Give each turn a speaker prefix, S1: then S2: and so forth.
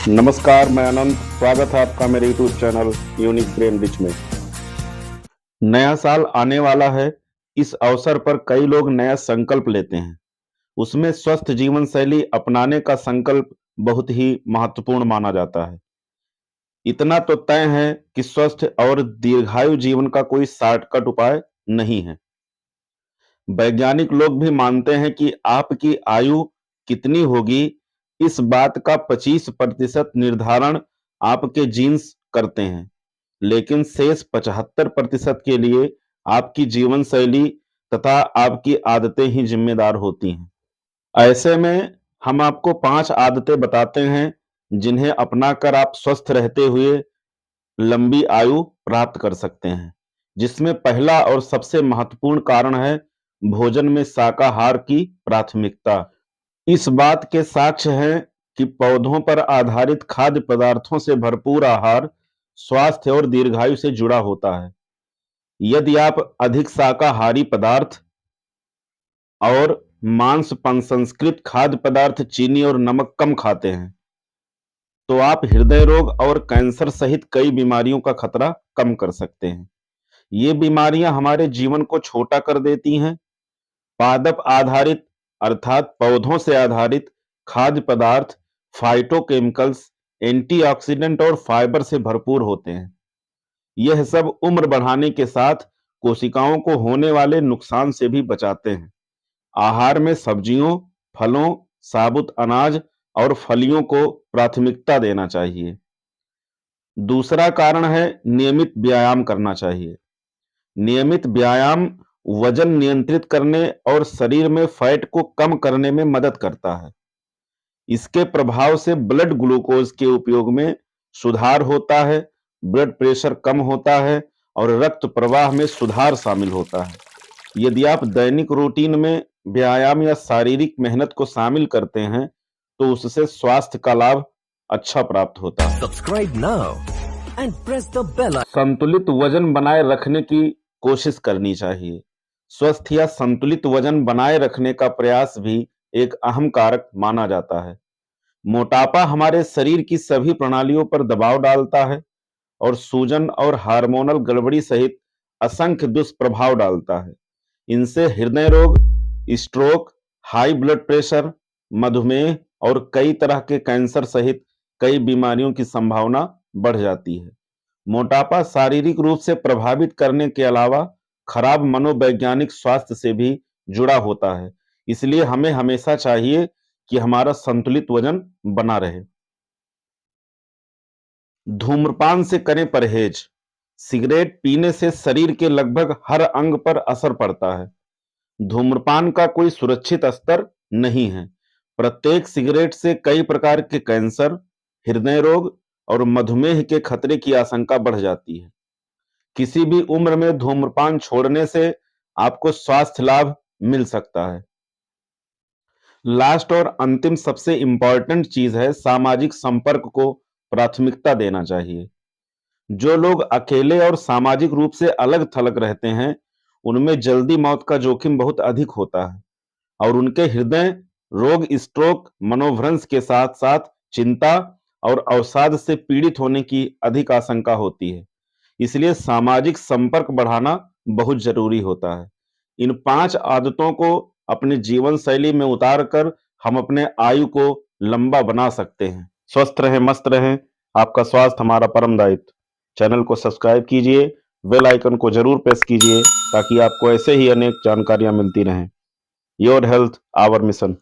S1: नमस्कार, मैं अनंत। स्वागत है आपका मेरे YouTube channel unique brain rich में। नया साल आने वाला है। इस अवसर पर कई लोग नया संकल्प लेते हैं। उसमें स्वस्थ जीवन शैली अपनाने का संकल्प बहुत ही महत्वपूर्ण माना जाता है। इतना तो तय है कि स्वस्थ और दीर्घायु जीवन का कोई शॉर्टकट उपाय नहीं है। वैज्ञानिक लोग भी मानते हैं कि आपकी आयु कितनी होगी, इस बात का 25% निर्धारण आपके जीन्स करते हैं, लेकिन शेष 75% के लिए आपकी जीवन शैली तथा आपकी आदतें ही जिम्मेदार होती हैं। ऐसे में हम आपको 5 आदतें बताते हैं जिन्हें अपनाकर आप स्वस्थ रहते हुए लंबी आयु प्राप्त कर सकते हैं। जिसमें पहला और सबसे महत्वपूर्ण कारण है भोजन में शाकाहार की प्राथमिकता। इस बात के साक्ष्य हैं कि पौधों पर आधारित खाद्य पदार्थों से भरपूर आहार स्वास्थ्य और दीर्घायु से जुड़ा होता है। यदि आप अधिक शाकाहारी पदार्थ और मांस संस्कृत खाद्य पदार्थ, चीनी और नमक कम खाते हैं, तो आप हृदय रोग और कैंसर सहित कई बीमारियों का खतरा कम कर सकते हैं। ये बीमारियां हमारे जीवन को छोटा कर देती हैं। पादप आधारित अर्थात पौधों से आधारित खाद्य पदार्थ फाइटोकेमिकल्स, एंटीऑक्सीडेंट और फाइबर से भरपूर होते हैं। यह सब उम्र बढ़ाने के साथ कोशिकाओं को होने वाले नुकसान से भी बचाते हैं। आहार में सब्जियों, फलों, साबुत अनाज और फलियों को प्राथमिकता देना चाहिए। दूसरा कारण है नियमित व्यायाम करना चाहिए। नियमित व्यायाम वजन नियंत्रित करने और शरीर में फैट को कम करने में मदद करता है। इसके प्रभाव से ब्लड ग्लूकोज के उपयोग में सुधार होता है, ब्लड प्रेशर कम होता है और रक्त प्रवाह में सुधार शामिल होता है। यदि आप दैनिक रूटीन में व्यायाम या शारीरिक मेहनत को शामिल करते हैं, तो उससे स्वास्थ्य का लाभ अच्छा प्राप्त होता है।
S2: Subscribe now and press the bell icon.
S1: संतुलित वजन बनाए रखने की कोशिश करनी चाहिए। स्वस्थ या संतुलित वजन बनाए रखने का प्रयास भी एक अहम कारक माना जाता है। मोटापा हमारे शरीर की सभी प्रणालियों पर दबाव डालता है और सूजन और हार्मोनल गड़बड़ी सहित असंख्य दुष्प्रभाव डालता है। इनसे हृदय रोग, स्ट्रोक, हाई ब्लड प्रेशर, मधुमेह और कई तरह के कैंसर सहित कई बीमारियों की संभावना बढ़ जाती है। मोटापा शारीरिक रूप से प्रभावित करने के अलावा खराब मनोवैज्ञानिक स्वास्थ्य से भी जुड़ा होता है। इसलिए हमें हमेशा चाहिए कि हमारा संतुलित वजन बना रहे। धूम्रपान से करें परहेज। सिगरेट पीने से शरीर के लगभग हर अंग पर असर पड़ता है। धूम्रपान का कोई सुरक्षित स्तर नहीं है। प्रत्येक सिगरेट से कई प्रकार के कैंसर, हृदय रोग और मधुमेह के खतरे की आशंका बढ़ जाती है। किसी भी उम्र में धूम्रपान छोड़ने से आपको स्वास्थ्य लाभ मिल सकता है। लास्ट और अंतिम सबसे इंपॉर्टेंट चीज है सामाजिक संपर्क को प्राथमिकता देना चाहिए। जो लोग अकेले और सामाजिक रूप से अलग थलग रहते हैं, उनमें जल्दी मौत का जोखिम बहुत अधिक होता है और उनके हृदय रोग, स्ट्रोक, मनोभ्रंश के साथ साथ चिंता और अवसाद से पीड़ित होने की अधिक आशंका होती है। इसलिए सामाजिक संपर्क बढ़ाना बहुत जरूरी होता है। इन 5 आदतों को अपने जीवन शैली में उतार कर हम अपने आयु को लंबा बना सकते हैं। स्वस्थ रहें, मस्त रहें। आपका स्वास्थ्य हमारा परम दायित्व। चैनल को सब्सक्राइब कीजिए, बेल आइकन को जरूर प्रेस कीजिए ताकि आपको ऐसे ही अनेक जानकारियां मिलती रहें। Your health our mission.